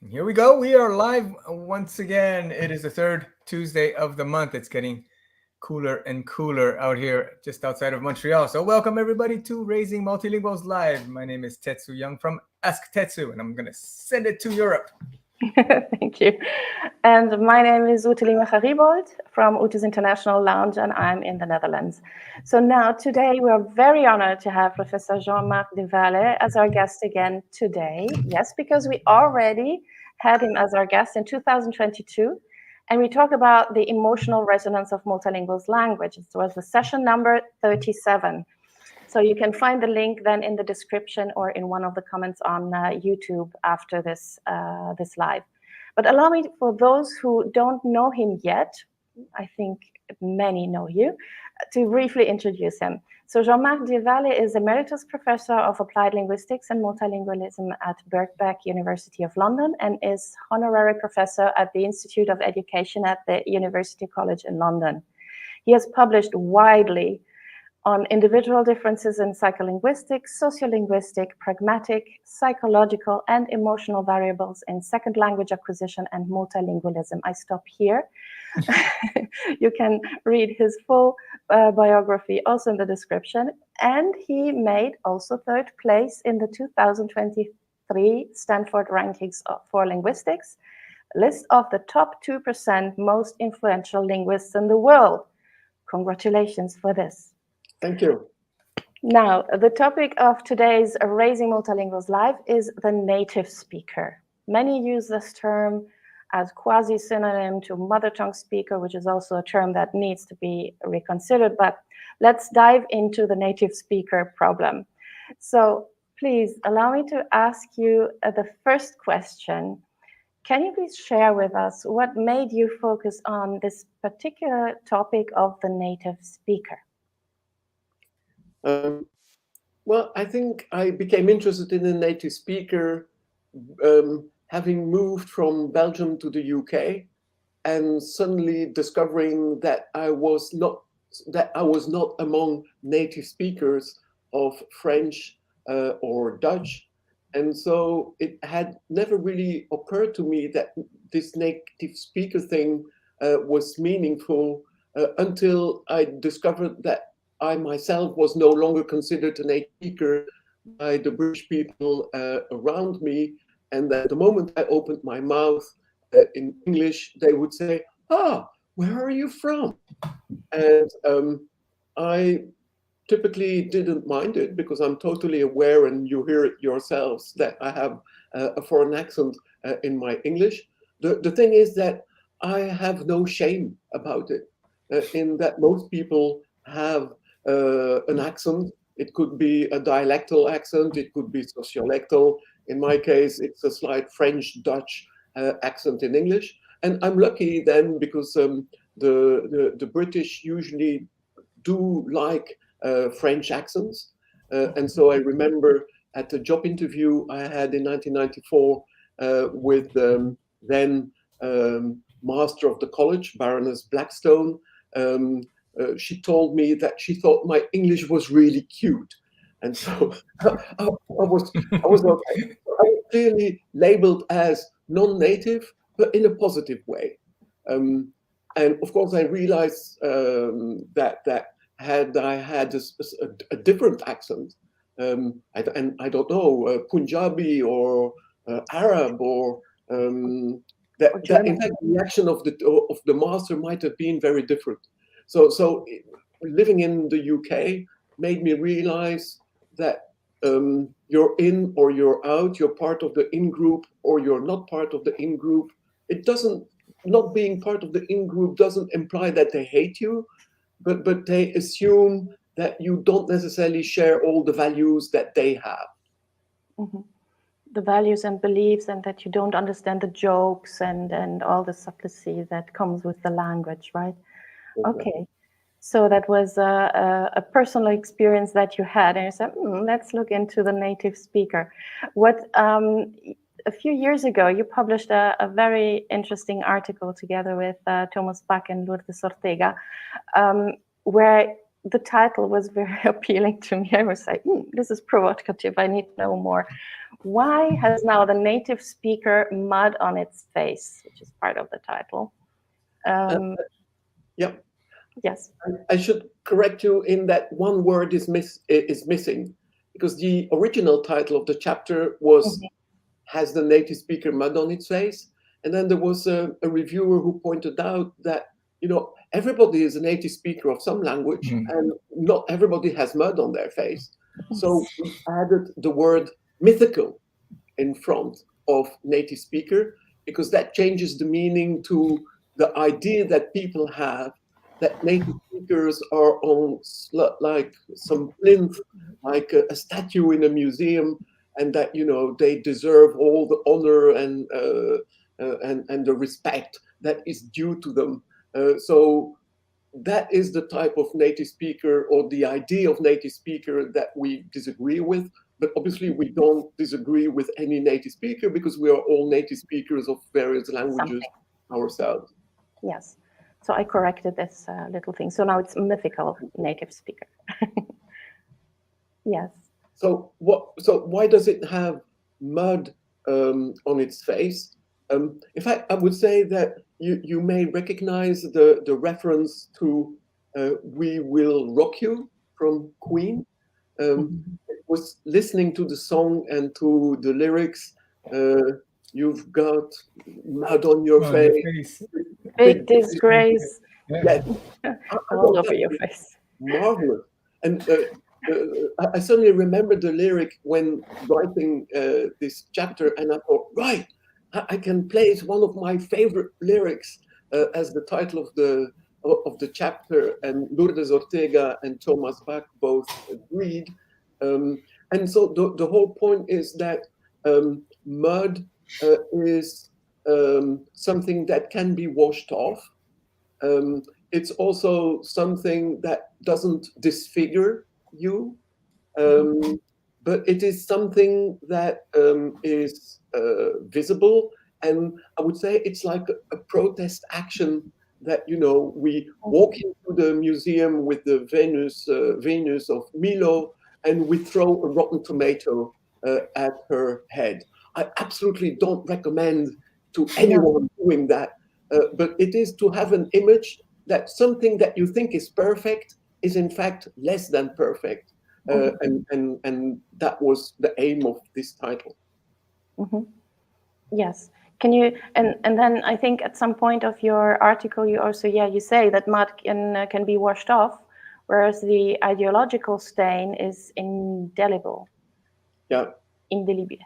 Here we go. We are live once again. It is the third Tuesday of the month. It's getting cooler and cooler out here just outside of Montreal. So welcome everybody to Raising Multilinguals Live. My name is Tetsu Young from Ask Tetsu, and I'm going to send it to Europe. Thank you. And my name is Ute Limacher-Riebold from Ute's International Lounge, and I'm in the Netherlands. So now, today, we are very honored to have Professor Jean-Marc Dewaele as our guest again today. Yes, because we already had him as our guest in 2022, and we talked about the emotional resonance of multilingual language. It was the session number 37. So you can find the link then in the description or in one of the comments on YouTube after this live. But allow me, for those who don't know him yet, I think many know you, to briefly introduce him. So Jean-Marc Dewaele is Emeritus Professor of Applied Linguistics and Multilingualism at Birkbeck University of London and is Honorary Professor at the Institute of Education at the University College in London. He has published widely on individual differences in psycholinguistics, sociolinguistic, pragmatic, psychological, and emotional variables in second language acquisition and multilingualism. I stop here. You can read his full biography also in the description. And he made also third place in the 2023 Stanford Rankings for Linguistics, list of the top 2% most influential linguists in the world. Congratulations for this. Thank you. Now, the topic of today's Raising Multilinguals Live is the native speaker. Many use this term as quasi-synonym to mother tongue speaker, which is also a term that needs to be reconsidered, but let's dive into the native speaker problem. So please allow me to ask you the first question. Can you please share with us what made you focus on this particular topic of the native speaker? Well, I think I became interested in a native speaker having moved from Belgium to the UK and suddenly discovering that I was not among native speakers of French or Dutch. And so it had never really occurred to me that this native speaker thing was meaningful until I discovered that I myself was no longer considered a native speaker by the British people around me, and that the moment I opened my mouth in English, they would say, "Ah, where are you from?" And I typically didn't mind it because I'm totally aware, and you hear it yourselves, that I have a foreign accent in my English. The thing is that I have no shame about it, in that most people have an accent. It could be a dialectal accent, it could be sociolectal. In my case, it's a slight French-Dutch accent in English. And I'm lucky then because the British usually do like French accents. And so I remember at a job interview I had in 1994 with then master of the college, Baroness Blackstone. She told me that she thought my English was really cute, and so I was okay. I was clearly labeled as non-native, but in a positive way. And of course, I realized that had I had a different accent, and I don't know, Punjabi or Arab or that in fact the reaction of the master might have been very different. So living in the UK made me realize that you're in or you're out, you're part of the in-group or you're not part of the in-group. It doesn't, not being part of the in-group doesn't imply that they hate you, but they assume that you don't necessarily share all the values that they have. Mm-hmm. The values and beliefs, and that you don't understand the jokes and all the subtlety that comes with the language, right? Okay, so that was a personal experience that you had, and you said, let's look into the native speaker. What a few years ago, you published a very interesting article together with Thomas Bach and Lourdes Ortega, where the title was very appealing to me. I was like, this is provocative. I need to know more. Why has now the native speaker mud on its face, which is part of the title? Yeah. Yes. I should correct you in that one word is missing, because the original title of the chapter was "Has the native speaker mud on its face?" And then there was a reviewer who pointed out that, everybody is a native speaker of some language, and not everybody has mud on their face. So we added the word mythical in front of native speaker, because that changes the meaning to the idea that people have that native speakers are on like some plinth, like a statue in a museum, and that they deserve all the honor and the respect that is due to them. So that is the type of native speaker, or the idea of native speaker, that we disagree with. But obviously we don't disagree with any native speaker, because we are all native speakers of various languages ourselves. Yes. So I corrected this little thing. So now it's mythical native speaker. Yes. So why does it have mud on its face? In fact, I would say that you may recognize the reference to "We Will Rock You" from Queen. Was listening to the song and to the lyrics. You've got mud on your face. Big disgrace. Yeah. All over your face. Marvelous. And I suddenly remembered the lyric when writing this chapter, and I thought, right, I can place one of my favorite lyrics as the title of the chapter, and Lourdes Ortega and Thomas Bach both agreed. And so the whole point is that mud is something that can be washed off. It's also something that doesn't disfigure you, but it is something that is visible. And I would say it's like a protest action that, we walk into the museum with the Venus of Milo, and we throw a rotten tomato at her head. I absolutely don't recommend to anyone doing that, but it is to have an image that something that you think is perfect is in fact less than perfect. And that was the aim of this title. Yes. Can you, and then I think at some point of your article, you also, you say that mud can be washed off, whereas the ideological stain is indelible. Yeah. Indelible.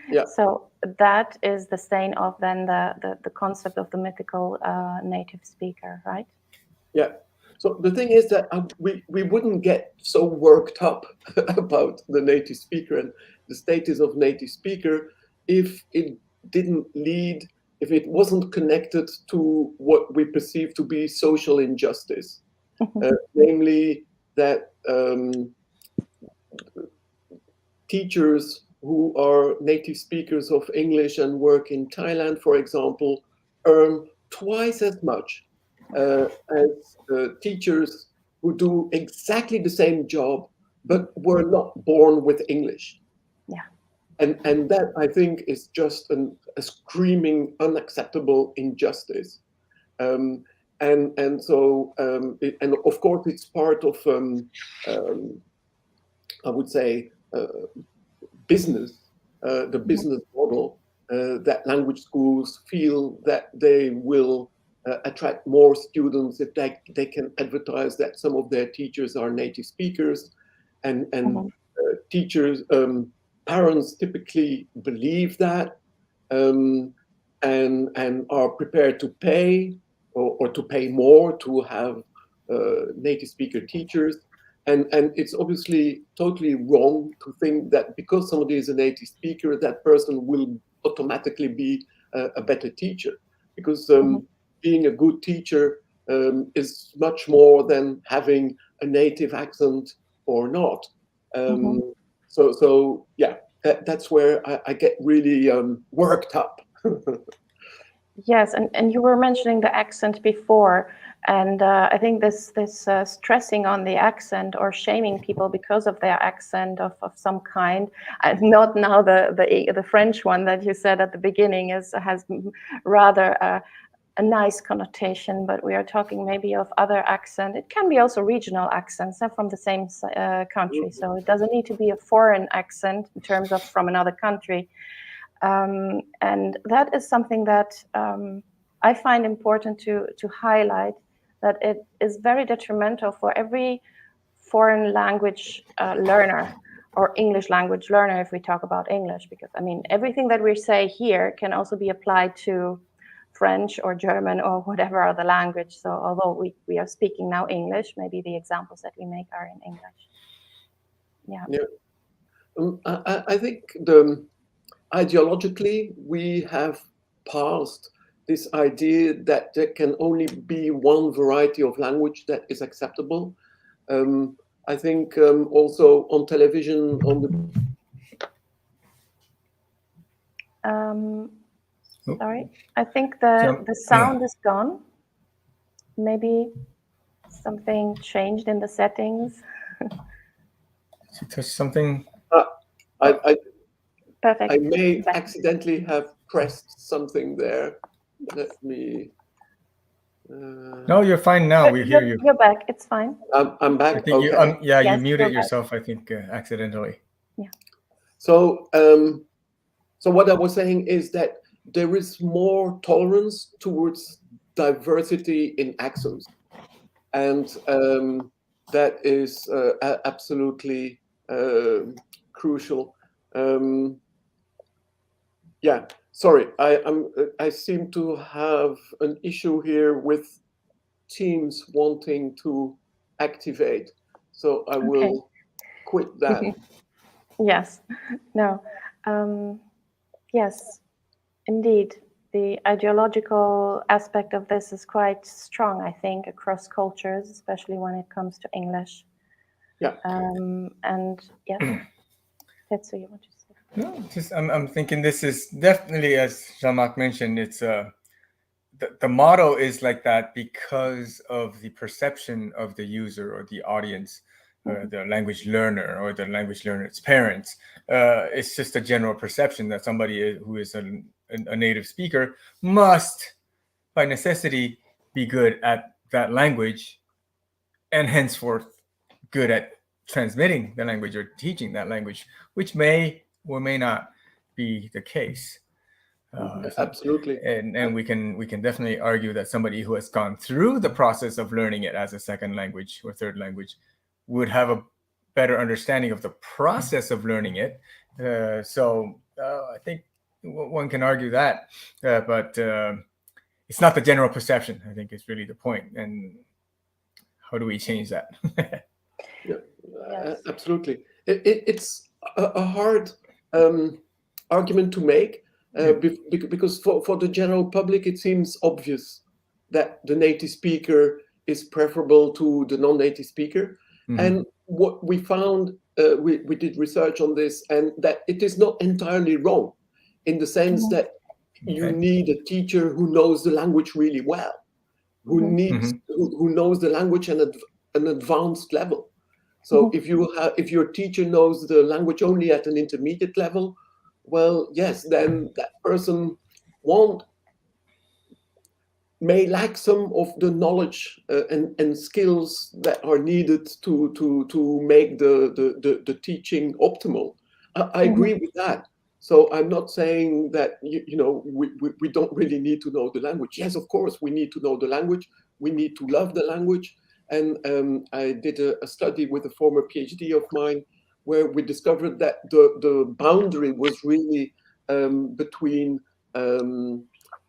Yeah. So that is the stain of then the concept of the mythical native speaker, right? Yeah. So the thing is that we wouldn't get so worked up about the native speaker and the status of native speaker if it wasn't connected to what we perceive to be social injustice, namely that teachers who are native speakers of English and work in Thailand, for example, earn twice as much as teachers who do exactly the same job, but were not born with English. Yeah. And that, I think, is just a screaming, unacceptable injustice. And so, and of course, it's part of, I would say, business, the business model, that language schools feel that they will attract more students if they can advertise that some of their teachers are native speakers, and teachers, parents typically believe that, and are prepared to pay or to pay more to have native speaker teachers. And it's obviously totally wrong to think that because somebody is a native speaker, that person will automatically be a better teacher. Because being a good teacher is much more than having a native accent or not. So yeah, that's where I get really worked up. Yes, and you were mentioning the accent before. And I think this stressing on the accent or shaming people because of their accent of some kind, not now the French one that you said at the beginning has rather a nice connotation, but we are talking maybe of other accent. It can be also regional accents from the same country, so it doesn't need to be a foreign accent in terms of from another country. And that is something that I find important to highlight, that it is very detrimental for every foreign language learner or English language learner, if we talk about English, because I mean, everything that we say here can also be applied to French or German or whatever other language. So although we are speaking now English, maybe the examples that we make are in English. I think ideologically, we have passed this idea that there can only be one variety of language that is acceptable. I think also on television, on the sorry, I think the sound is gone. Maybe something changed in the settings. Did you touch something? Perfect. I may accidentally have pressed something there. Let me. No, you're fine now. We hear you. You're back. It's fine. I'm back. I think okay. you muted yourself, I think, accidentally. Yeah. So, so what I was saying is that there is more tolerance towards diversity in accents, and that is absolutely crucial. Yeah, sorry, I seem to have an issue here with Teams wanting to activate, so I will quit that. Yes, no, yes, indeed. The ideological aspect of this is quite strong, I think, across cultures, especially when it comes to English. Yeah. And yeah, that's what you want to say. No, just I'm thinking this is definitely, as Jean-Marc mentioned, it's the model is like that because of the perception of the user or the audience, the language learner or the language learner's parents. It's just a general perception that somebody who is a native speaker must, by necessity, be good at that language, and henceforth good at transmitting the language or teaching that language, which may or may not be the case. Absolutely. And we can definitely argue that somebody who has gone through the process of learning it as a second language or third language would have a better understanding of the process of learning it. So I think one can argue that, but it's not the general perception, I think, is really the point. And how do we change that? Yeah, yes. Absolutely. It's a hard argument to make. Because for the general public, it seems obvious that the native speaker is preferable to the non-native speaker. Mm-hmm. And what we found, we did research on this, and that it is not entirely wrong, in the sense that you need a teacher who knows the language really well, who knows the language at an advanced level. So if your teacher knows the language only at an intermediate level, well, yes, then that person may lack some of the knowledge and skills that are needed to make the teaching optimal. I agree with that. So I'm not saying that we don't really need to know the language. Yes, of course, we need to know the language. We need to love the language. And I did a study with a former PhD of mine, where we discovered that the boundary was really between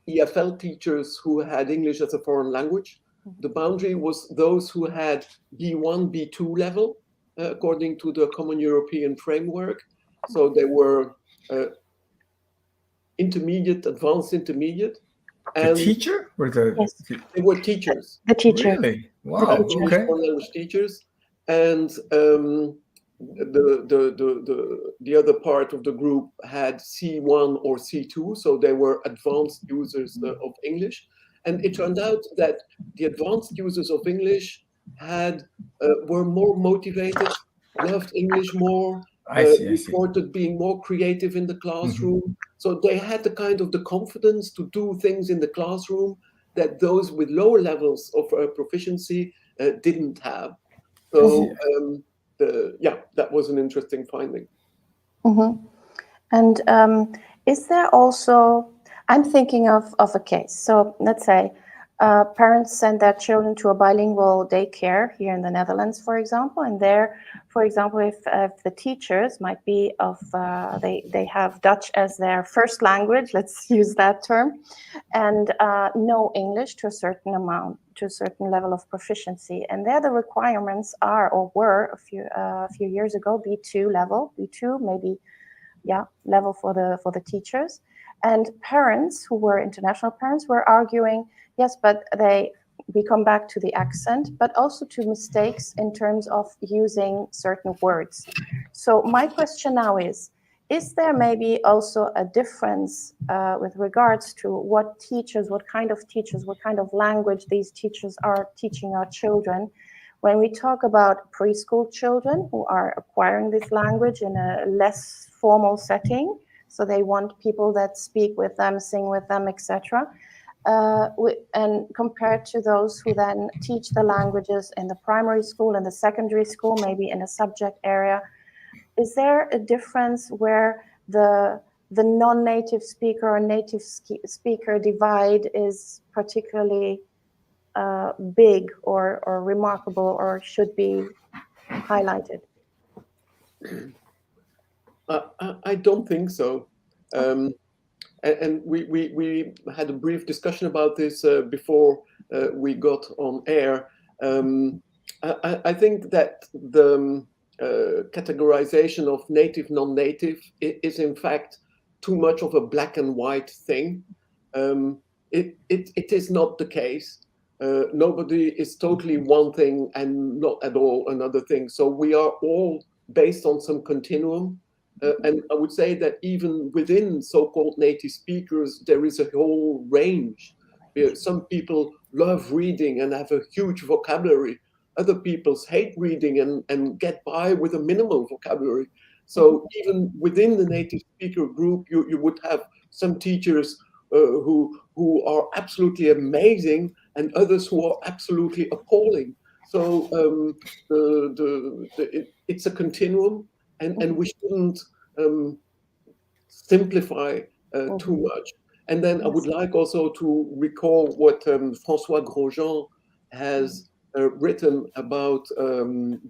EFL teachers who had English as a foreign language. The boundary was those who had B1, B2 level, according to the Common European Framework. So they were intermediate, advanced intermediate. And the teacher? Or they were teachers. The teacher. Really? Wow, okay. Foreign language teachers. And the other part of the group had C1 or C2, so they were advanced users of English. And it turned out that the advanced users of English were more motivated, loved English more, I see. reported being more creative in the classroom. So they had the confidence to do things in the classroom that those with lower levels of proficiency didn't have. So that was an interesting finding. And is there also, I'm thinking of a case. So let's say parents send their children to a bilingual daycare here in the Netherlands, for example. And there, for example, if the teachers might be they have Dutch as their first language, let's use that term, and know English to a certain amount, to a certain level of proficiency. And there the requirements are, or were a few years ago, B2 level, B2 maybe, level for the teachers. And parents who were international parents were arguing, yes, but we come back to the accent, but also to mistakes in terms of using certain words. So my question now is there maybe also a difference with regards to what kind of language these teachers are teaching our children? When we talk about preschool children who are acquiring this language in a less formal setting, so they want people that speak with them, sing with them, etc., and compared to those who then teach the languages in the primary school and the secondary school, maybe in a subject area, is there a difference where the non-native speaker or native speaker divide is particularly big or remarkable or should be highlighted? I don't think so. And we had a brief discussion about this before we got on air. I think that the categorization of native, non-native is in fact too much of a black and white thing. It is not the case. Nobody is totally one thing and not at all another thing. So we are all based on some continuum. And I would say that even within so-called native speakers, there is a whole range. Some people love reading and have a huge vocabulary. Other people hate reading and get by with a minimal vocabulary. So even within the native speaker group, you would have some teachers who are absolutely amazing and others who are absolutely appalling. So it's a continuum. And we shouldn't simplify too much. And then I would like also to recall what François Grosjean has written about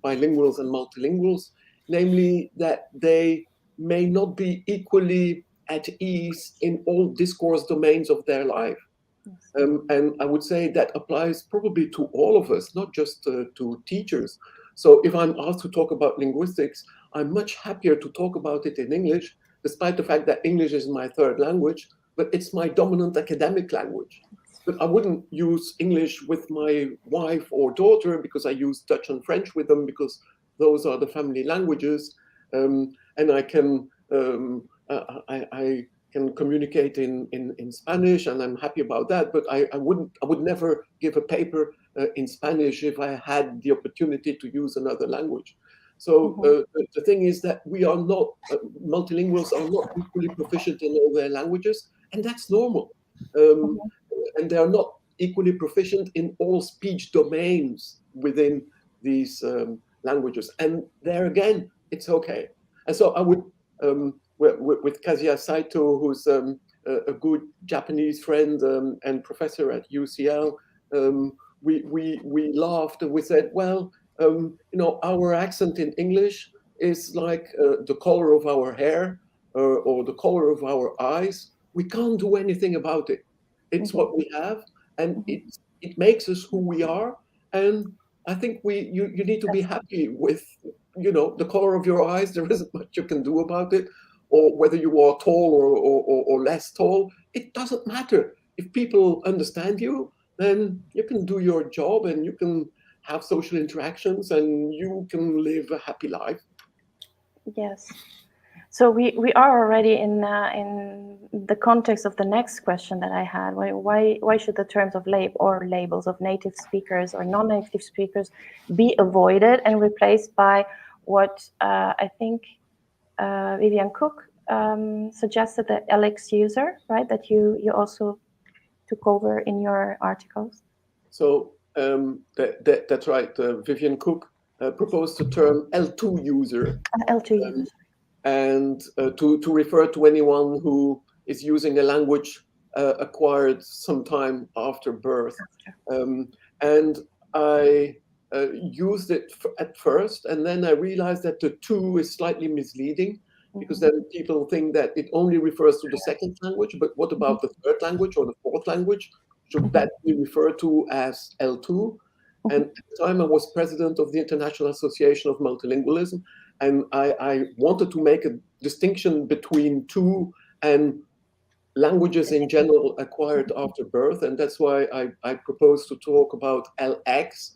bilinguals and multilinguals, namely that they may not be equally at ease in all discourse domains of their life. And I would say that applies probably to all of us, not just to teachers. So if I'm asked to talk about linguistics, I'm much happier to talk about it in English, despite the fact that English is my third language, but it's my dominant academic language. But I wouldn't use English with my wife or daughter because I use Dutch and French with them because those are the family languages. And I can communicate in Spanish, and I'm happy about that. But I would never give a paper in Spanish if I had the opportunity to use another language. So the thing is that we are not multilinguals are not equally proficient in all their languages, and that's normal. And they are not equally proficient in all speech domains within these languages. And there again, it's okay. And so I would. With Kazuya Saito, who's a good Japanese friend and professor at UCL, we laughed and we said, well, our accent in English is like the color of our hair or the color of our eyes. We can't do anything about it. It's what we have, and it makes us who we are. And I think you need to be happy with the color of your eyes. There isn't much you can do about it, or whether you are tall or less tall. It doesn't matter. If people understand you, then you can do your job and you can have social interactions and you can live a happy life. Yes. So we are already in the context of the next question that I had. Why should the terms of labels of native speakers or non-native speakers be avoided and replaced by what I think Vivian Cook suggested, the LX user, right? That you also took over in your articles. So that's right. Vivian Cook proposed the term L2 user. L2 user. And to refer to anyone who is using a language acquired sometime after birth. And I used it at first, and then I realized that the 2 is slightly misleading, because then people think that it only refers to the second language, but what about the third language or the fourth language? Should that be referred to as L2? And at the time I was president of the International Association of Multilingualism, and I wanted to make a distinction between 2 and languages in general acquired after birth. And that's why I proposed to talk about LX,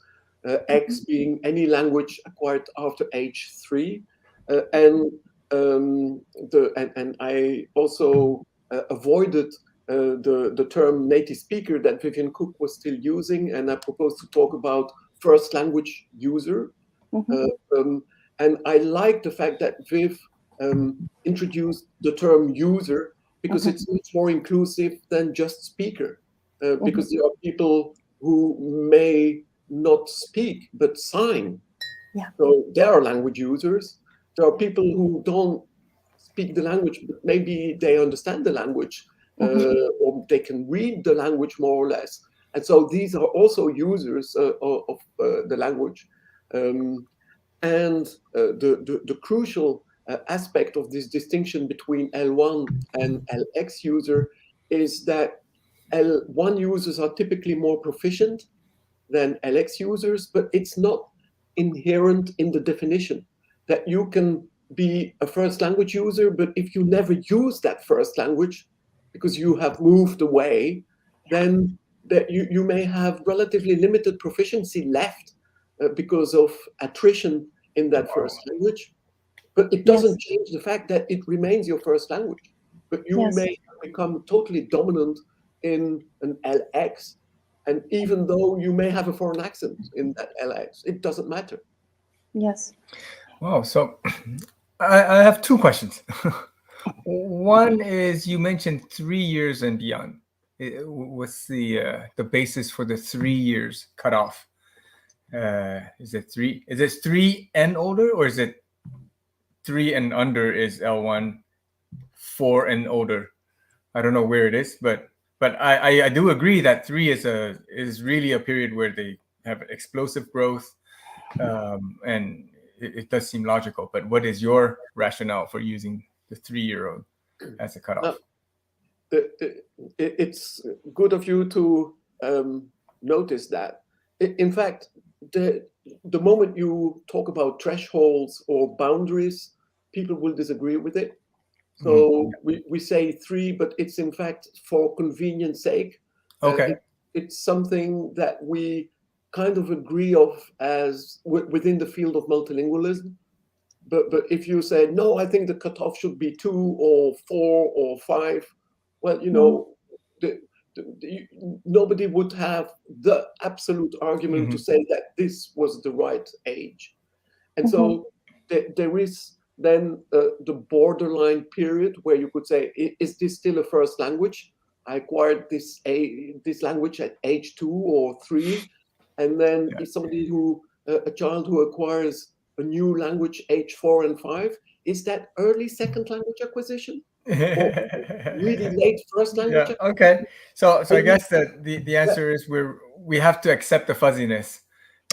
X being any language acquired after age 3. And I also avoided the term native speaker that Vivian Cook was still using, and I proposed to talk about first language user. And I like the fact that Viv introduced the term user, because it's much more inclusive than just speaker, because there are people who may not speak but sign. So there are language users. There are people who don't speak the language, but maybe they understand the language, or they can read the language more or less. And so these are also users of the language. And the crucial aspect of this distinction between L1 and LX user is that L1 users are typically more proficient than LX users, but it's not inherent in the definition that you can be a first language user, but if you never use that first language because you have moved away, then that you may have relatively limited proficiency left because of attrition in that first language. But it doesn't change the fact that it remains your first language. But you may become totally dominant in an LX, and even though you may have a foreign accent in that LX, it doesn't matter. Yes. Wow. So I have 2 questions. One is, you mentioned 3 years and beyond. What's the basis for the 3 years cutoff? Is it 3? Is it 3 and older, or is it 3 and under is L1, 4 and older? I don't know where it is, but I do agree that 3 is really a period where they have explosive growth, and it does seem logical. But what is your rationale for using the 3-year-old as a cutoff? It's good of you to notice that. In fact, the moment you talk about thresholds or boundaries, people will disagree with it. So we say 3, but it's in fact for convenience sake. Okay. It's something that we kind of agree of as within the field of multilingualism. But if you say, no, I think the cutoff should be 2 or 4 or 5, well, you know, nobody would have the absolute argument to say that this was the right age. And so there is then the borderline period where you could say, is this still a first language? I acquired this language at age 2 or 3. And then is somebody a child who acquires a new language age 4 and 5, is that early second language acquisition? Or really late first language acquisition? Okay. So I guess that the answer is we have to accept the fuzziness.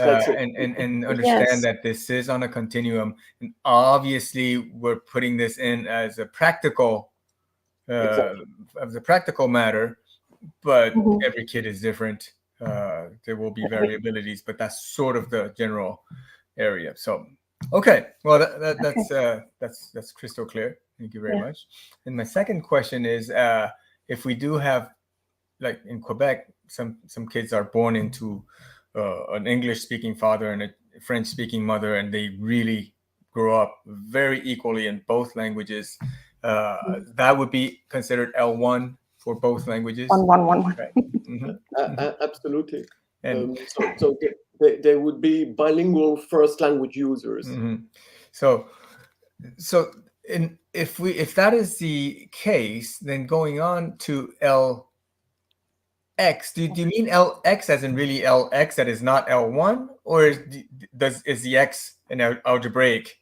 And understand that this is on a continuum, and obviously we're putting this in as a practical matter, but every kid is different. There will be variabilities, but that's sort of the general area. So okay, well that's crystal clear. Thank you very much. And my second question is, if we do have, like in Quebec, some kids are born into an English-speaking father and a French-speaking mother, and they really grow up very equally in both languages, that would be considered L1 for both languages. 1-1-1-1. Right. Absolutely. And so they would be bilingual first language users. So if that is the case, then going on to LX, do you mean LX as in really LX that is not L1, or is the X an algebraic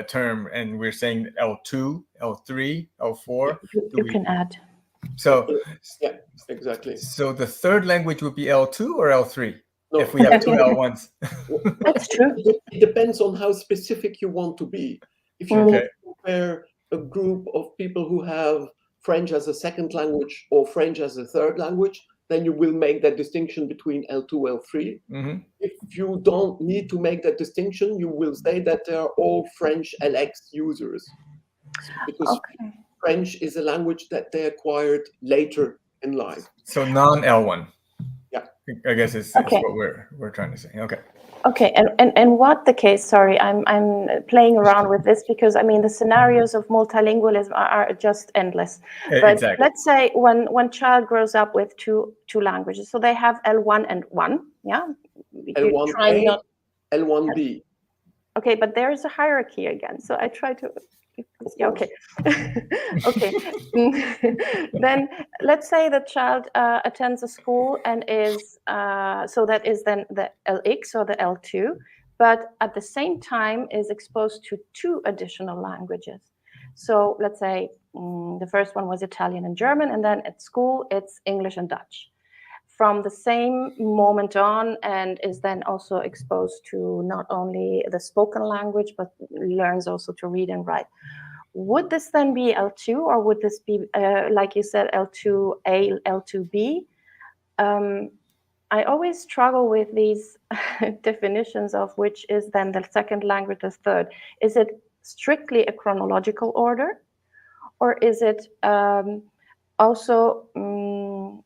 term, and we're saying L2, L3, L4? You can add. So yeah, exactly. So the third language would be L2 or L3 No. if we have two L1s. That's true. It depends on how specific you want to be. If you want to compare a group of people who have French as a second language or French as a third language, then you will make that distinction between L2, L3. If you don't need to make that distinction, you will say that they are all French LX users. Because French is a language that they acquired later in life. So non-L1. Yeah. I guess it's what we're trying to say. Okay. Okay, and what the case? Sorry, I'm playing around with this because I mean the scenarios of multilingualism are just endless. But exactly. let's say when child grows up with two languages, so they have L1 and 1, yeah. L1A, L1B. Okay, but there is a hierarchy again. So I try to. Yeah, okay. Okay. Then let's say the child attends a school and is so that is then the LX or the L2, but at the same time is exposed to 2 additional languages. So let's say the first one was Italian and German, and then at school it's English and Dutch. From the same moment on, and is then also exposed to not only the spoken language, but learns also to read and write. Would this then be L2, or would this be, like you said, L2A, L2B? I always struggle with these definitions of which is then the second language, the third. Is it strictly a chronological order, or is it also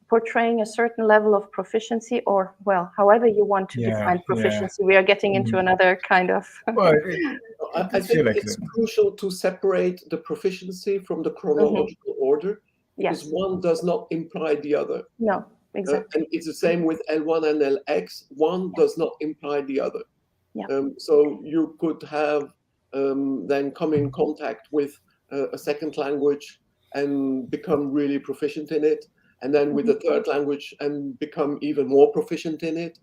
portraying a certain level of proficiency, or, well, however you want to define proficiency? We are getting into another kind of... Well, I think it's crucial to separate the proficiency from the chronological order, because one does not imply the other. No, exactly. And it's the same with L1 and LX. One does not imply the other. Yeah. So you could have then come in contact with a second language and become really proficient in it, and then with the third language and become even more proficient in it.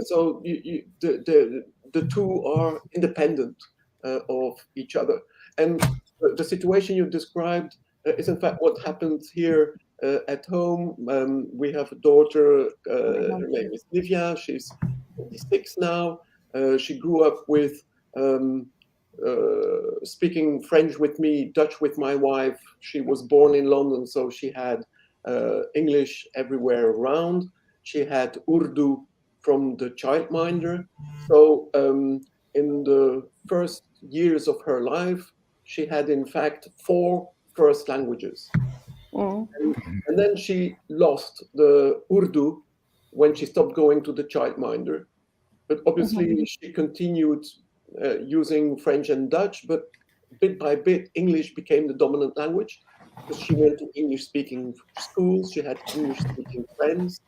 So the two are independent of each other. And the situation you described is in fact what happens here at home. We have a daughter, her name is Livia, she's 26 now. She grew up with speaking French with me, Dutch with my wife. She was born in London, so she had English everywhere around. She had Urdu from the childminder. So in the first years of her life, she had in fact 4 first languages. And then she lost the Urdu when she stopped going to the childminder. But obviously she continued using French and Dutch, but bit by bit, English became the dominant language because she went to English-speaking schools, she had English-speaking friends.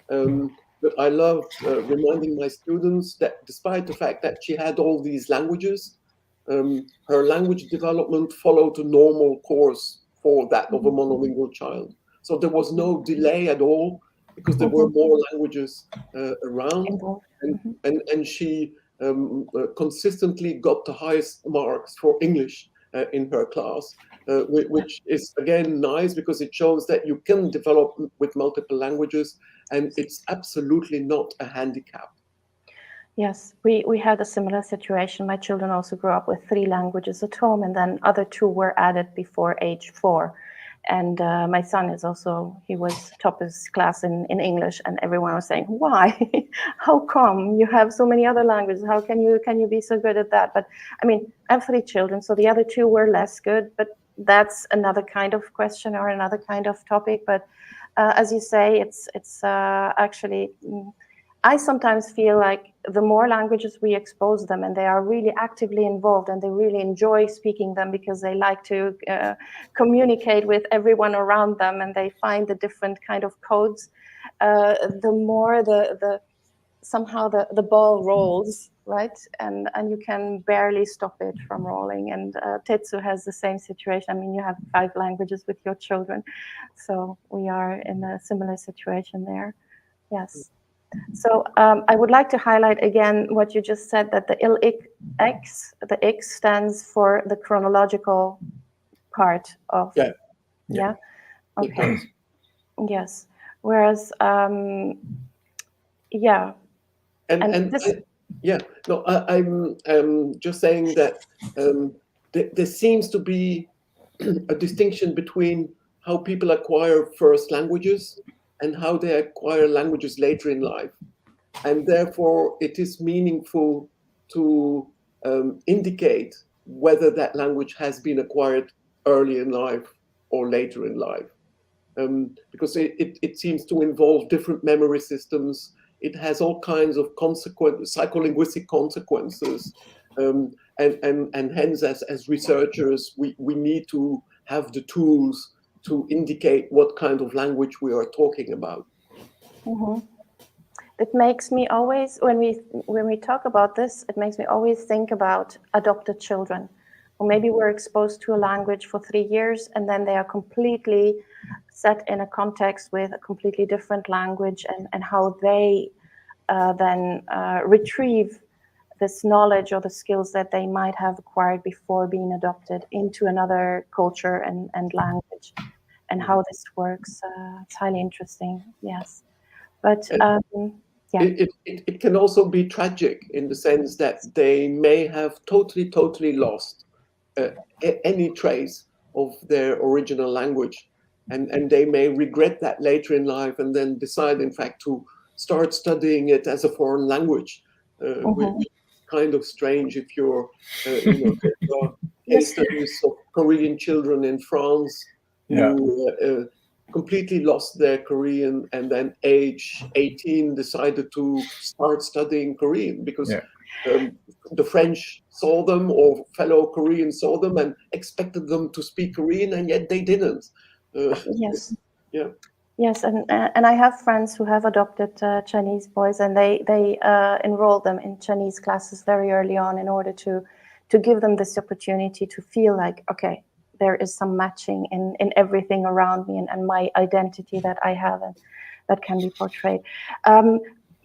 But I loved reminding my students that despite the fact that she had all these languages, her language development followed a normal course for that of a monolingual child. So there was no delay at all because there were more languages around. And she consistently got the highest marks for English in her class, which is again nice because it shows that you can develop with multiple languages and it's absolutely not a handicap. Yes, we had a similar situation. My children also grew up with 3 languages at home, and then other 2 were added before age 4. And my son is also, he was top of his class in English, and everyone was saying, why? How come you have so many other languages? How can you be so good at that? But I mean, I have 3 children, so the other 2 were less good, but that's another kind of question or another kind of topic. But as you say, it's actually I sometimes feel like the more languages we expose them, and they are really actively involved, and they really enjoy speaking them because they like to communicate with everyone around them, and they find the different kind of codes, the more somehow the ball rolls, right? And you can barely stop it from rolling. And Tetsu has the same situation. I mean, you have 5 languages with your children, so we are in a similar situation there. Yes. So I would like to highlight again what you just said, that the X, the X stands for the chronological part of. Yeah. Okay. Yes. Whereas yeah. I'm just saying that there seems to be a distinction between how people acquire first languages and how they acquire languages later in life. And therefore, it is meaningful to indicate whether that language has been acquired early in life or later in life. Because it seems to involve different memory systems. It has all kinds of psycholinguistic consequences. And hence, as researchers, we need to have the tools to indicate what kind of language we are talking about. Mm-hmm. It makes me always, when we talk about this, it makes me always think about adopted children, or maybe we're exposed to a language for 3 years, and then they are completely set in a context with a completely different language, and how they then retrieve this knowledge or the skills that they might have acquired before being adopted into another culture and language, and how this works. It's highly interesting, yes. But it can also be tragic in the sense that they may have totally lost any trace of their original language, and they may regret that later in life, and then decide, in fact, to start studying it as a foreign language, which is kind of strange if you're, there are case studies of Korean children in France who completely lost their Korean, and then age 18 decided to start studying Korean because the French saw them, or fellow Koreans saw them and expected them to speak Korean, and yet they didn't. Yes. Yeah. Yes, and I have friends who have adopted Chinese boys, and they enroll them in Chinese classes very early on in order to give them this opportunity to feel like, okay, there is some matching in everything around me, and my identity that I have and that can be portrayed.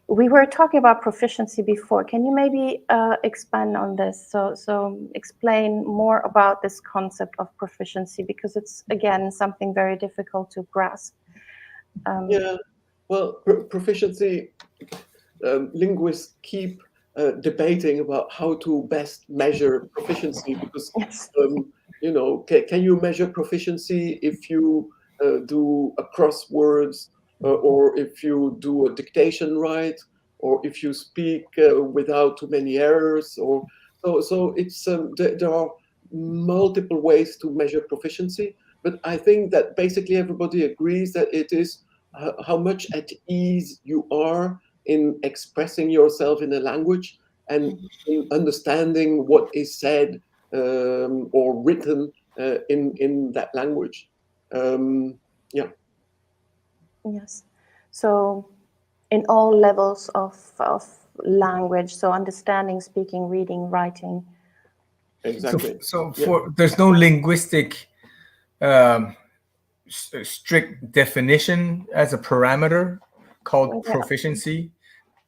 We were talking about proficiency before. Can you maybe expand on this? So explain more about this concept of proficiency, because it's, again, something very difficult to grasp. Well, proficiency, linguists keep debating about how to best measure proficiency, because can you measure proficiency if you do a crosswords, or if you do a dictation right, or if you speak without too many errors, or so it's there are multiple ways to measure proficiency, but I think that basically everybody agrees that it is how much at ease you are in expressing yourself in a language and in understanding what is said or written in that language. Yes. So in all levels of language, so understanding, speaking, reading, writing. Exactly. So there's no linguistic strict definition as a parameter called proficiency.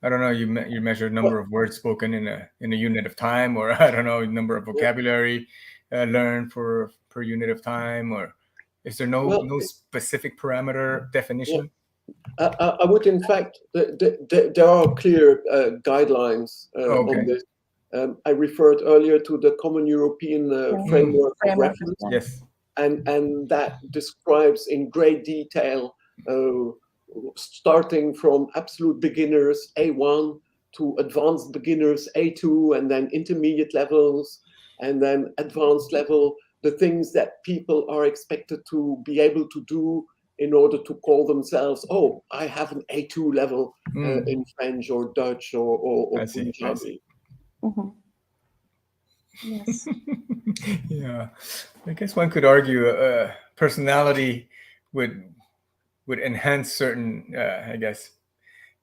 I don't know. You measure number of words spoken in a unit of time, or I don't know, number of vocabulary learned per unit of time, or is there no specific parameter definition? I would, in fact, there are clear guidelines on this. I referred earlier to the Common European Framework of Reference. Yes. And that describes in great detail, starting from absolute beginners, A1, to advanced beginners, A2, and then intermediate levels, and then advanced level, the things that people are expected to be able to do in order to call themselves, oh, I have an A2 level in French or Dutch or Punjabi. Mm-hmm. Yes. Yeah, I guess one could argue personality would enhance certain, I guess,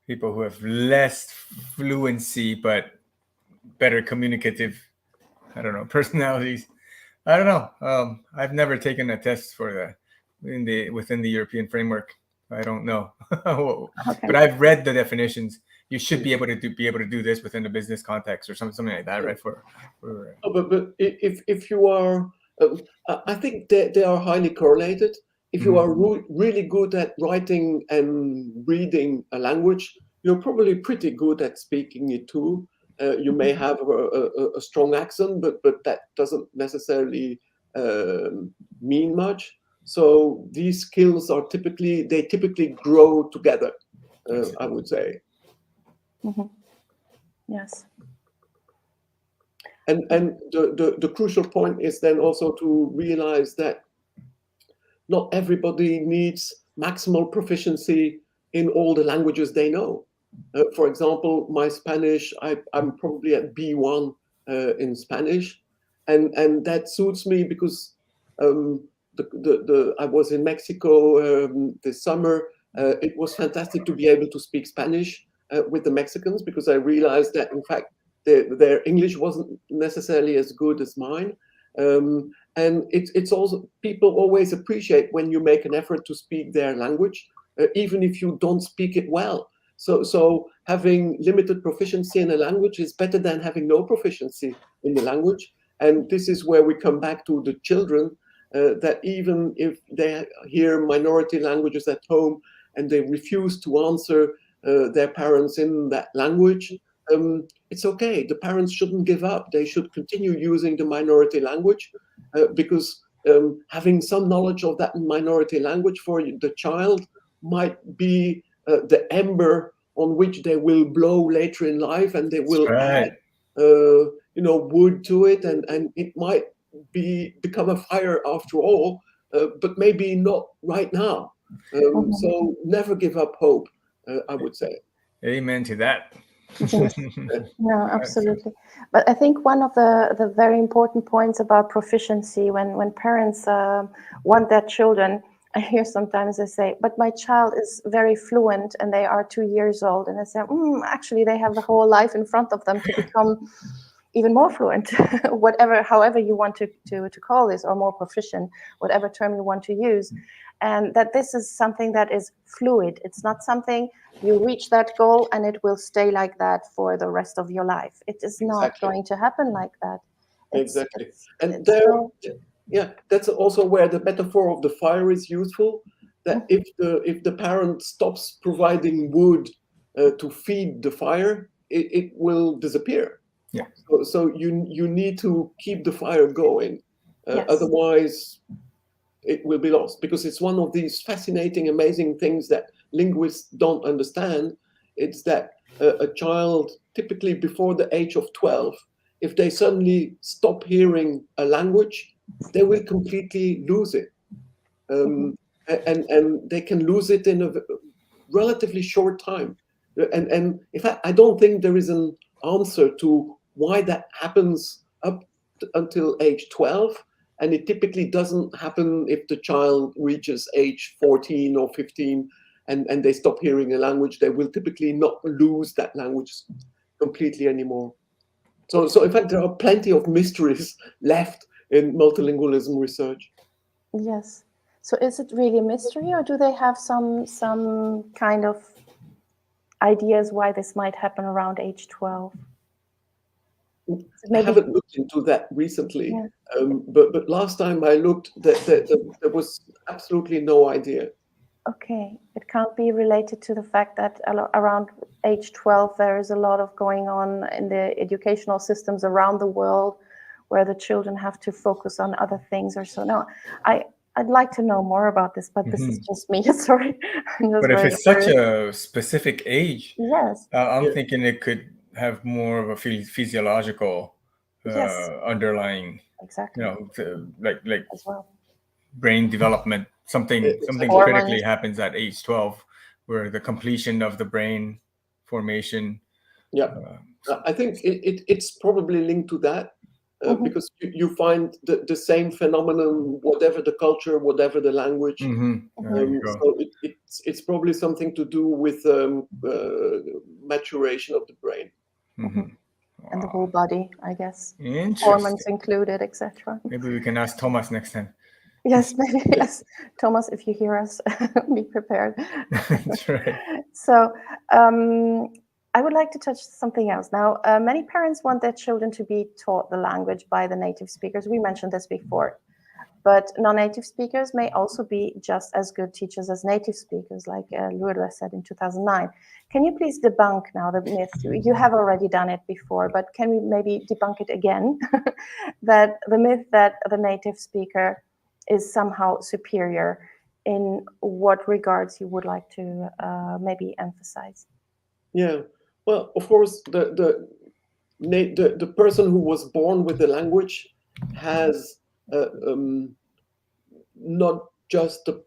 people who have less fluency but better communicative, I don't know, personalities. I don't know. I've never taken a test for within the European framework. I don't know, Okay. but I've read the definitions. You should be able to do this within a business context or something like that, right? But if you are, I think they are highly correlated. If you are really good at writing and reading a language, you're probably pretty good at speaking it too. You may have a strong accent, but that doesn't necessarily mean much. So these skills are typically grow together. I would say. Mm-hmm. Yes. And the crucial point is then also to realize that not everybody needs maximal proficiency in all the languages they know. For example, my Spanish, I'm probably at B1 in Spanish, and that suits me because I was in Mexico this summer. It was fantastic to be able to speak Spanish with the Mexicans because I realized that in fact their English wasn't necessarily as good as mine. And it's also, people always appreciate when you make an effort to speak their language, even if you don't speak it well. So having limited proficiency in a language is better than having no proficiency in the language. And this is where we come back to the children, that even if they hear minority languages at home and they refuse to answer their parents in that language, it's okay. The parents shouldn't give up. They should continue using the minority language because having some knowledge of that minority language for the child might be the ember on which they will blow later in life, and they will add wood to it, and it might become a fire after all, but maybe not right now. So never give up hope, I would say. Amen to that. Yes. No, absolutely. But I think one of the very important points about proficiency when parents want their children, I hear sometimes they say, but my child is very fluent and they are 2 years old. And I say, actually, they have the whole life in front of them to become even more fluent, however you want to call this, or more proficient, whatever term you want to use. And that this is something that is fluid. It's not something you reach that goal and it will stay like that for the rest of your life. It is not going to happen like that. Exactly. And that's also where the metaphor of the fire is useful. That if the parent stops providing wood to feed the fire, it will disappear. Yeah. So you need to keep the fire going. Otherwise, it will be lost, because it's one of these fascinating, amazing things that linguists don't understand. It's that a child, typically before the age of 12, if they suddenly stop hearing a language, they will completely lose it. And they can lose it in a relatively short time. And in fact, I don't think there is an answer to why that happens up until age 12. And it typically doesn't happen if the child reaches age 14 or 15 and they stop hearing a language. They will typically not lose that language completely anymore. So in fact, there are plenty of mysteries left in multilingualism research. Yes. So is it really a mystery, or do they have some kind of ideas why this might happen around age 12? I haven't looked into that recently, but last time I looked, there was absolutely no idea. Okay, it can't be related to the fact that around age 12 there is a lot of going on in the educational systems around the world where the children have to focus on other things or so. No, I'd like to know more about this, but this is just me. Sorry. But if it's such a specific age, yes, I'm thinking it could have more of a physiological underlying, exactly. like as well. brain development. Something Exactly. critically happens at age 12, where the completion of the brain formation. Yeah, I think it's probably linked to that. Because you find the same phenomenon, whatever the culture, whatever the language. So it's probably something to do with maturation of the brain. And the whole body, I guess. Interesting. Hormones included, etc. Maybe we can ask Thomas next time. Yes, maybe. Yes, Thomas, if you hear us, be prepared. That's right. So I would like to touch something else. Now, many parents want their children to be taught the language by the native speakers. We mentioned this before. But non-native speakers may also be just as good teachers as native speakers, like Lourdes said in 2009. Can you please debunk now the myth? You have already done it before, but can we maybe debunk it again? That the myth that the native speaker is somehow superior. In what regards you would like to maybe emphasize? Yeah, well, of course, the person who was born with the language has not just the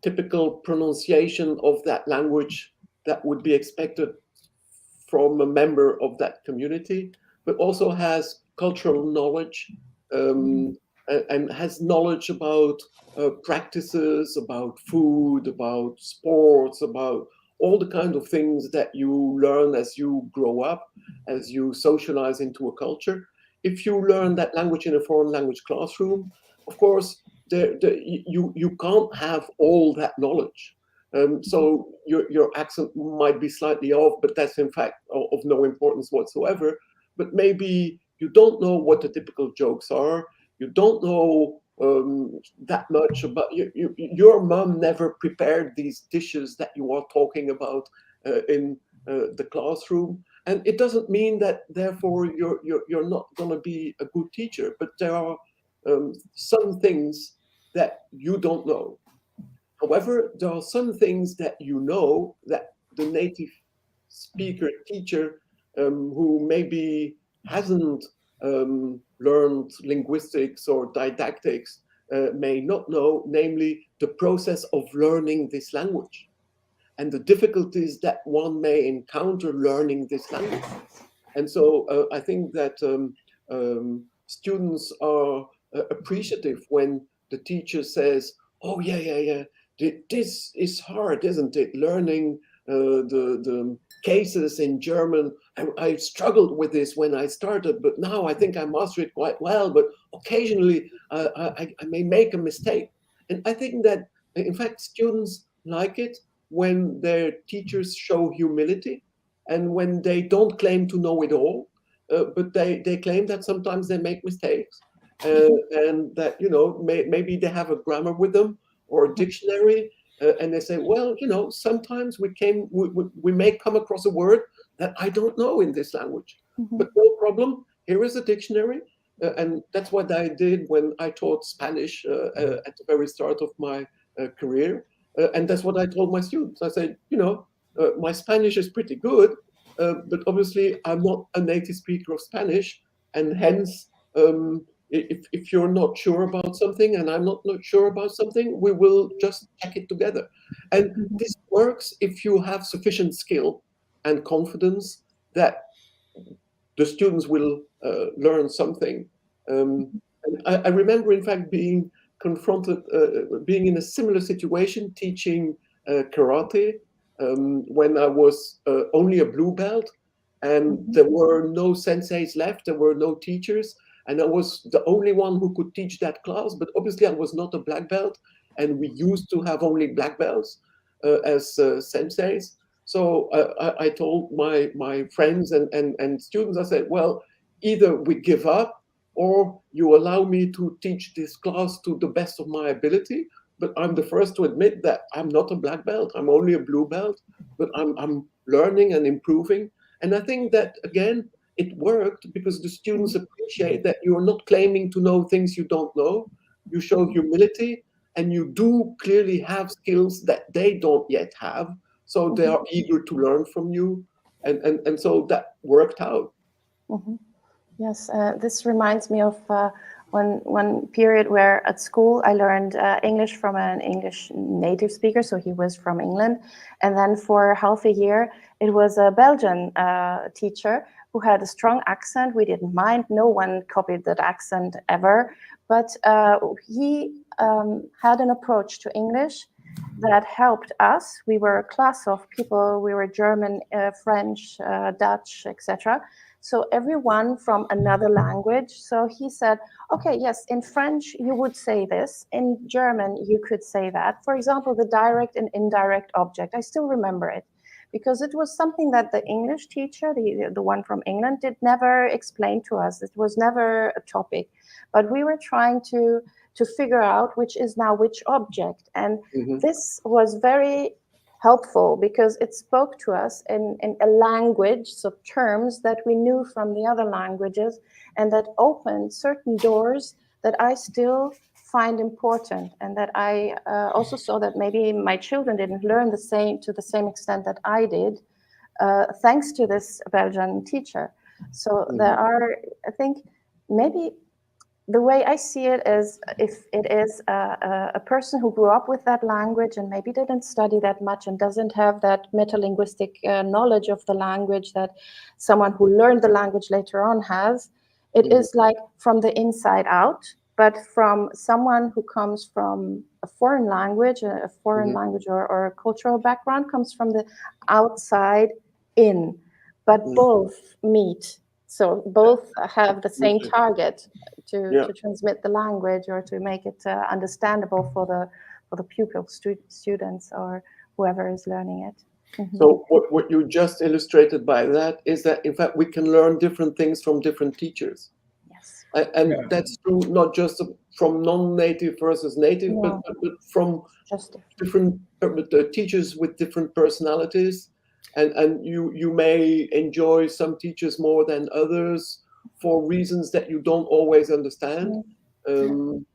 typical pronunciation of that language that would be expected from a member of that community, but also has cultural knowledge and has knowledge about practices, about food, about sports, about all the kind of things that you learn as you grow up, as you socialize into a culture. If you learn that language in a foreign language classroom, of course, you can't have all that knowledge. So your accent might be slightly off, but that's in fact of no importance whatsoever. But maybe you don't know what the typical jokes are. You don't know that much about your mom never prepared these dishes that you are talking about in the classroom, and it doesn't mean that therefore you're not going to be a good teacher. But there are some things that you don't know. However, there are some things that you know that the native speaker teacher who maybe hasn't learned linguistics or didactics may not know, namely the process of learning this language and the difficulties that one may encounter learning this language. And so I think that students are appreciative when the teacher says, oh, yeah, this is hard, isn't it? Learning the cases in German. I struggled with this when I started, but now I think I master it quite well. But occasionally I may make a mistake. And I think that, in fact, students like it when their teachers show humility and when they don't claim to know it all, but they claim that sometimes they make mistakes and that, maybe they have a grammar with them or a dictionary. And they say, well, sometimes we may come across a word that I don't know in this language, but no problem. Here is a dictionary. And that's what I did when I taught Spanish at the very start of my career. And that's what I told my students. I said, my Spanish is pretty good, but obviously I'm not a native speaker of Spanish. And hence, if you're not sure about something and I'm not sure about something, we will just check it together. And this works if you have sufficient skill and confidence that the students will learn something. And I remember, in fact, being confronted, being in a similar situation, teaching karate when I was only a blue belt, and there were no senseis left, there were no teachers, and I was the only one who could teach that class. But obviously, I was not a black belt, and we used to have only black belts as senseis. So I told my friends and students, I said, well, either we give up or you allow me to teach this class to the best of my ability. But I'm the first to admit that I'm not a black belt. I'm only a blue belt, but I'm learning and improving. And I think that, again, it worked because the students appreciate that you're not claiming to know things you don't know. You show humility and you do clearly have skills that they don't yet have. So they are eager to learn from you. And so that worked out. Yes, this reminds me of one period where at school I learned English from an English native speaker, so he was from England, and then for half a year it was a Belgian teacher who had a strong accent. We didn't mind; no one copied that accent ever, but he had an approach to English that helped us. We were a class of people. We were German, French, Dutch, etc. So everyone from another language. So he said, okay, yes, in French, you would say this. In German, you could say that. For example, the direct and indirect object. I still remember it because it was something that the English teacher, the one from England, did never explain to us. It was never a topic. But we were trying to figure out which is now which object. And this was very helpful because it spoke to us in a language, so terms that we knew from the other languages, and that opened certain doors that I still find important, and that I also saw that maybe my children didn't learn to the same extent that I did, thanks to this Belgian teacher. So there are, I think, maybe the way I see it is if it is a person who grew up with that language and maybe didn't study that much and doesn't have that metalinguistic knowledge of the language that someone who learned the language later on has, it is like from the inside out. But from someone who comes from a foreign language, or a cultural background, comes from the outside in. But both meet. So both have the same target to transmit the language or to make it understandable for the pupil, students, or whoever is learning it. So what you just illustrated by that is that, in fact, we can learn different things from different teachers. Yes. And that's true not just from non-native versus native, but from just different teachers with different personalities. And you may enjoy some teachers more than others for reasons that you don't always understand. You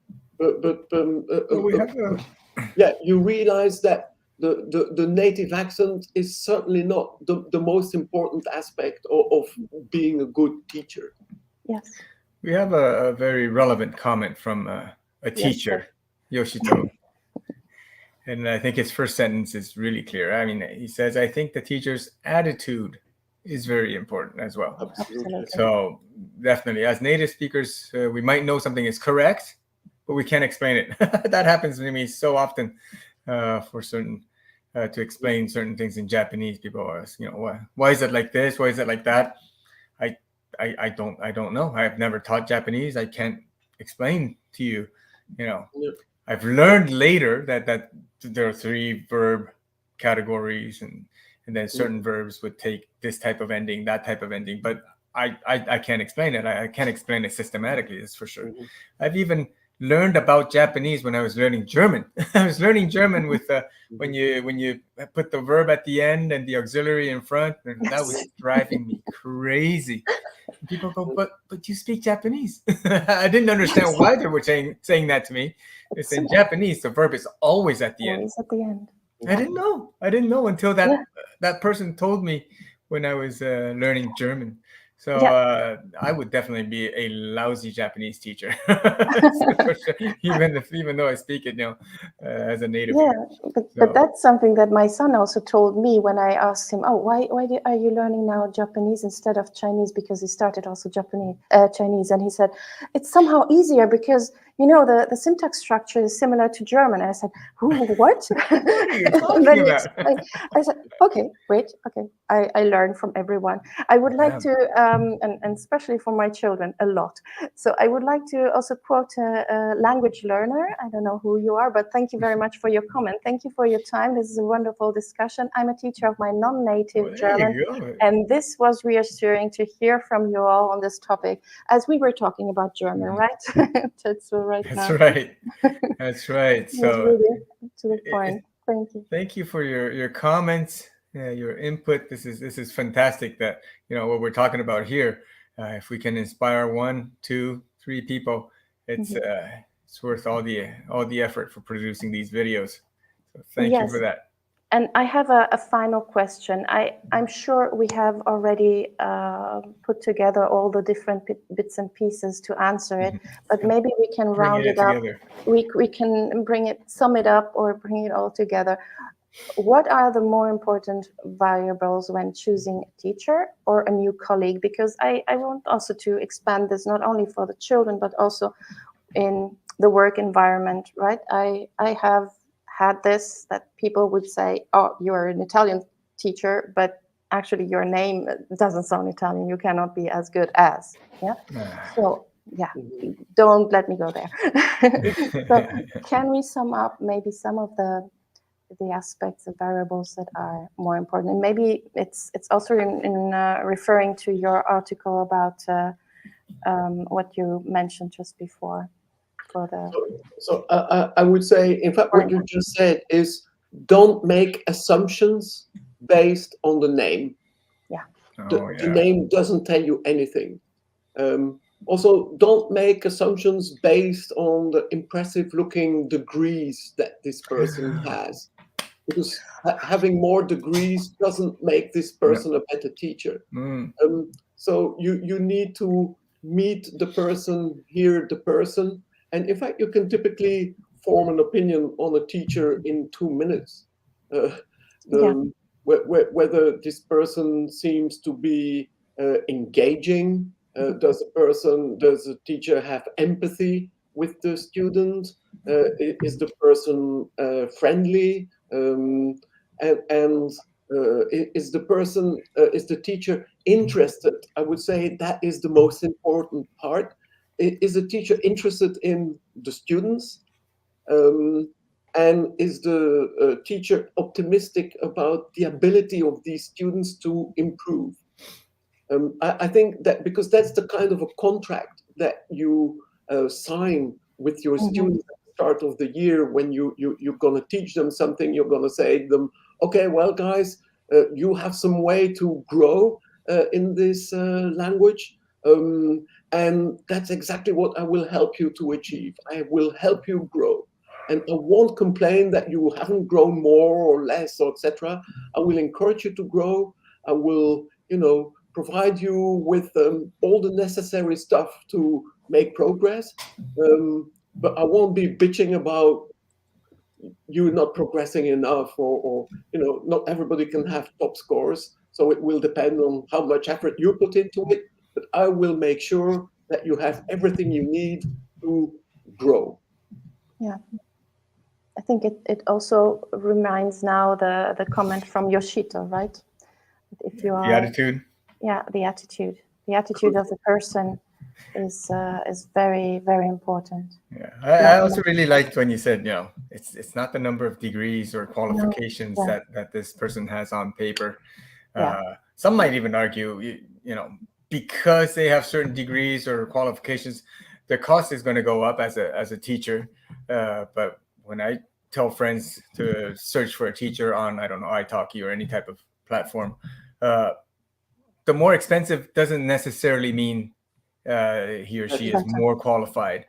realize that the native accent is certainly not the most important aspect of being a good teacher. Yes. We have a very relevant comment from a teacher, Yoshito. And I think his first sentence is really clear. I mean, he says, I think the teacher's attitude is very important as well. Absolutely. So definitely, as native speakers, we might know something is correct, but we can't explain it. That happens to me so often for certain, to explain certain things in Japanese. People ask, why is it like this? Why is it like that? I don't know. I've never taught Japanese. I can't explain to you, I've learned later that there are 3 verb categories and then certain verbs would take this type of ending, that type of ending, but I can't explain it. I can't explain it systematically, that's for sure. I've even learned about Japanese when I was learning German. I was learning German with when you put the verb at the end and the auxiliary in front, and that was driving me crazy. And people go, but you speak Japanese. I didn't understand why they were saying that to me. It's in Japanese, the verb is always at the end. Always at the end. I didn't know until that person told me when I was learning German. So I would definitely be a lousy Japanese teacher, for sure. Even though I speak it now as a native. Yeah, but that's something that my son also told me when I asked him, why are you learning now Japanese instead of Chinese? Because he started also Chinese, and he said it's somehow easier because the syntax structure is similar to German. And I said, what? What are you talking about? I said, okay, wait, okay. I learn from everyone. I would like to, and especially for my children, a lot. So I would like to also quote a language learner. I don't know who you are, but thank you very much for your comment. Thank you for your time. This is a wonderful discussion. I'm a teacher of my non-native German, and this was reassuring to hear from you all on this topic as we were talking about German, right? That's right. That's right. So really to the point. Thank you. Thank you for your comments, your input. This is fantastic. That what we're talking about here. If we can inspire 1, 2, 3 people, it's worth all the effort for producing these videos. So thank you for that. And I have a final question. I'm sure we have already put together all the different bits and pieces to answer it, but maybe we can round it up. We can sum it up or bring it all together. What are the more important variables when choosing a teacher or a new colleague? Because I want also to expand this not only for the children, but also in the work environment, right? I have had this, that people would say, oh, you're an Italian teacher, but actually your name doesn't sound Italian. You cannot be as good as, yeah? So, yeah, don't let me go there. So can we sum up maybe some of the aspects of variables that are more important? And maybe it's also in referring to your article about what you mentioned just before. So I would say, in fact, what you just said is don't make assumptions based on the name. Yeah. The name doesn't tell you anything. Also, don't make assumptions based on the impressive-looking degrees that this person has, because having more degrees doesn't make this person a better teacher. So you need to meet the person, hear the person, and in fact, you can typically form an opinion on a teacher in 2 minutes. Whether this person seems to be engaging, does a teacher have empathy with the student? Is the person friendly? Is the teacher interested? I would say that is the most important part. Is the teacher interested in the students? And is the teacher optimistic about the ability of these students to improve? I think that because that's the kind of a contract that you sign with your students at the start of the year, when you're going to teach them something, you're going to say to them, okay, well, guys, you have some way to grow in this language. And that's exactly what I will help you to achieve. I will help you grow. And I won't complain that you haven't grown more or less, or etc. I will encourage you to grow. I will, provide you with all the necessary stuff to make progress. But I won't be bitching about you not progressing enough, or not everybody can have top scores. So it will depend on how much effort you put into it. But I will make sure that you have everything you need to grow. Yeah. I think it also reminds now the comment from Yoshito, right? If you are, the attitude. Yeah, the attitude. The attitude of the person is very, very important. Yeah, I also really liked when you said, it's not the number of degrees or qualifications that this person has on paper. Some might even argue, because they have certain degrees or qualifications, their cost is going to go up as a teacher. But when I tell friends to search for a teacher on, I don't know, italki or any type of platform, the more expensive doesn't necessarily mean he or she is more qualified.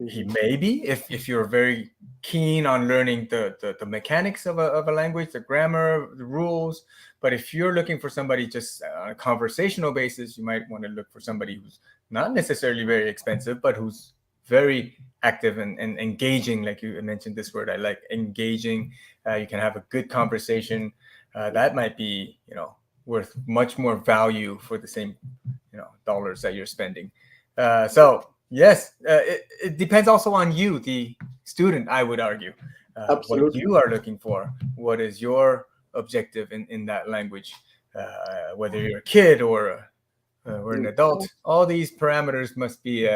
He may be, if you're very keen on learning the mechanics of a language, the grammar, the rules. But if you're looking for somebody just on a conversational basis, you might want to look for somebody who's not necessarily very expensive, but who's very active and engaging. Like you mentioned this word, I like engaging. You can have a good conversation. That might be, worth much more value for the same, dollars that you're spending. So yes, it depends also on you, the student, I would argue. What you are looking for. What is your objective in that language? Whether you're a kid or an adult, all these parameters must be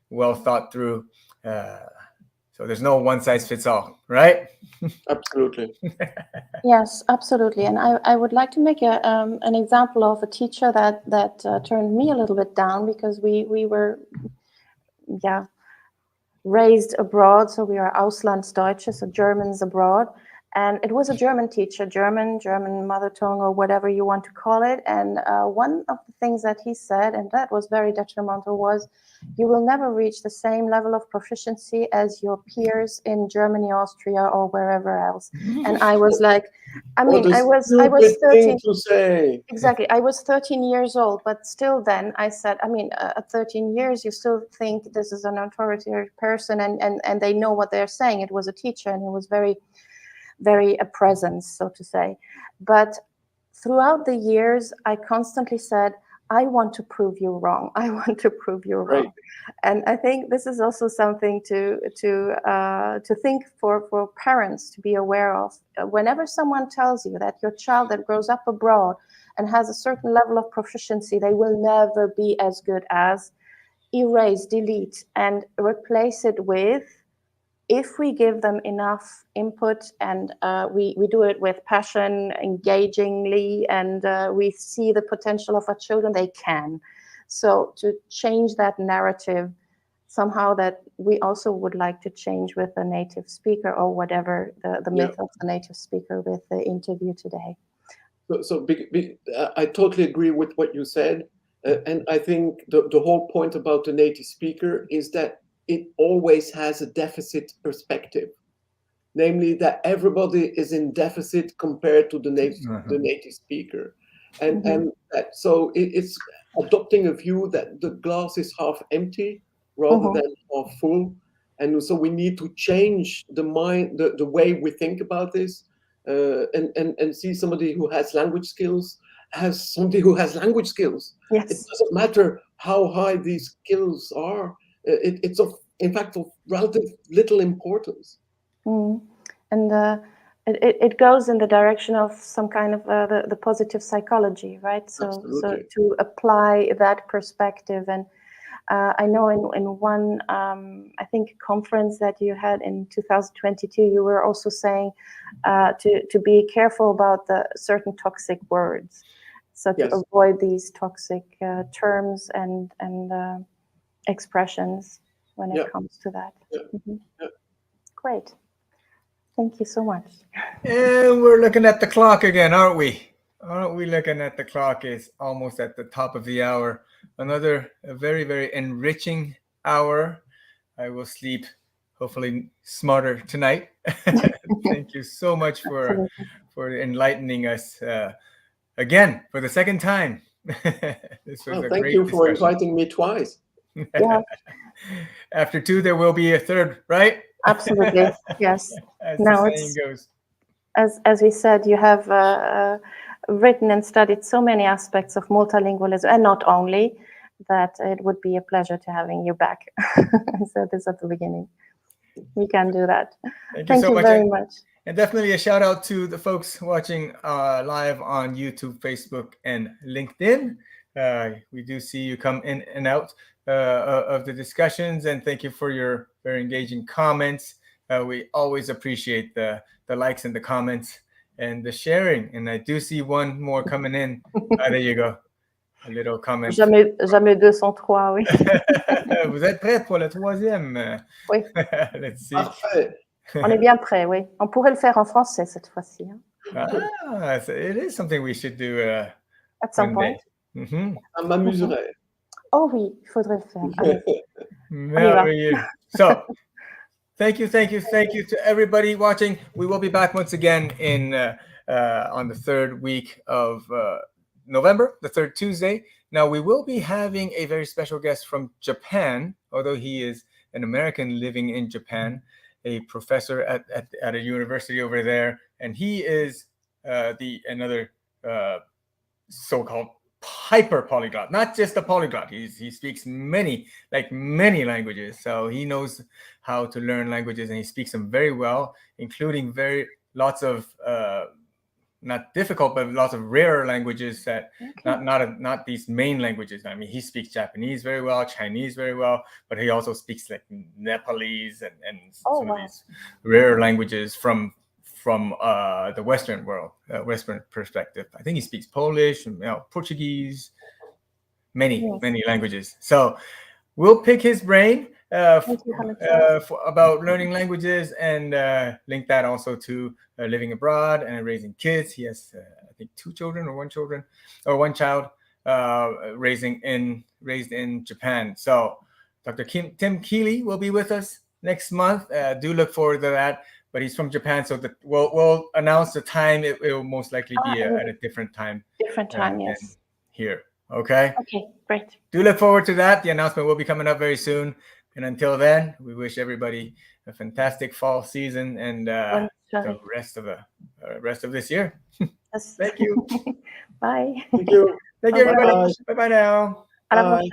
well thought through. So there's no one size fits all, right? Absolutely. Yes, absolutely. And I would like to make an example of a teacher that turned me a little bit down, because we were raised abroad, so we are Auslandsdeutsche, so Germans abroad, And it was a German teacher, German mother tongue, or whatever you want to call it. And one of the things that he said, and that was very detrimental, was you will never reach the same level of proficiency as your peers in Germany, Austria, or wherever else. And I was like, I mean, I was 13. To say. Exactly. I was 13 years old, but still then I said, I mean, at 13 years, you still think this is an authoritative person, and they know what they're saying. It was a teacher, and he was very a presence, so to say. But throughout the years, I constantly said, I want to prove you wrong. I want to prove you wrong. Right. And I think this is also something to think for parents to be aware of. Whenever someone tells you that your child that grows up abroad and has a certain level of proficiency, they will never be as good as, erase, delete, and replace it with, if we give them enough input and we do it with passion, engagingly, and we see the potential of our children, they can. So to change that narrative somehow, that we also would like to change with the native speaker, or whatever the myth of the native speaker with the interview today. So I totally agree with what you said. And I think the whole point about the native speaker is that it always has a deficit perspective, namely that everybody is in deficit compared to the native speaker. And so it's adopting a view that the glass is half empty rather than half full. And so we need to change the mind, the way we think about this, and see somebody who has language skills as somebody who has language skills. Yes. It doesn't matter how high these skills are. It's in fact of relative little importance. And it goes in the direction of some kind of the positive psychology, right? So to apply that perspective. And I know in one, I think, conference that you had in 2022, you were also saying to be careful about the certain toxic words. So to avoid these toxic terms and expressions when it comes to that. Great. Thank you so much. And we're looking at the clock again, aren't we? Aren't we looking at the clock? It's almost at the top of the hour. Another very, very enriching hour. I will sleep hopefully smarter tonight. Thank you so much for enlightening us again for the second time. This was a thank great you for discussion. inviting me twice. Yeah. After two, there will be a third, right? Absolutely. Yes. As Now the saying goes. As we said, you have written and studied so many aspects of multilingualism, and not only, that it would be a pleasure to having you back. I said this at the beginning. We can do that. Thank you very much. And definitely a shout out to the folks watching live on YouTube, Facebook, and LinkedIn. We do see you come in and out of the discussions, and thank you for your very engaging comments. We always appreciate the likes and the comments and the sharing. And I do see one more coming in. There you go. A little comment. Jamais 203, oui. Vous êtes prêts pour le troisième? Oui. Let's see. Parfait. On est bien prêts, oui. On pourrait le faire en français cette fois-ci. So it is something we should do at some point. Ça m'amuserait. Oh oui, il faudrait le faire. Merveilleux. So, thank you to everybody watching. We will be back once again on the third week of November, the third Tuesday. Now, we will be having a very special guest from Japan, although he is an American living in Japan, a professor at a university over there, and he is another so-called hyper polyglot, not just a polyglot. He speaks many languages, so he knows how to learn languages, and he speaks them very well, including lots of not difficult, but lots of rarer languages that not these main languages. I mean, he speaks Japanese very well, Chinese very well, but he also speaks like Nepalese and some of these rare languages from the Western world, Western perspective. I think he speaks Polish and Portuguese, many languages. So we'll pick his brain about learning languages, and link that also to living abroad and raising kids. He has, I think, 2 children or 1 child raised in Japan. So Dr. Tim Keeley will be with us next month. Do look forward to that. But he's from Japan, so we'll announce the time. It will most likely be at a different time. Yes. Here. Okay. Okay, great. Do look forward to that. The announcement will be coming up very soon. And until then, we wish everybody a fantastic fall season and the rest of this year. Yes. Thank you. Bye. Thank you. Thank you, everybody. Bye-bye now. Bye.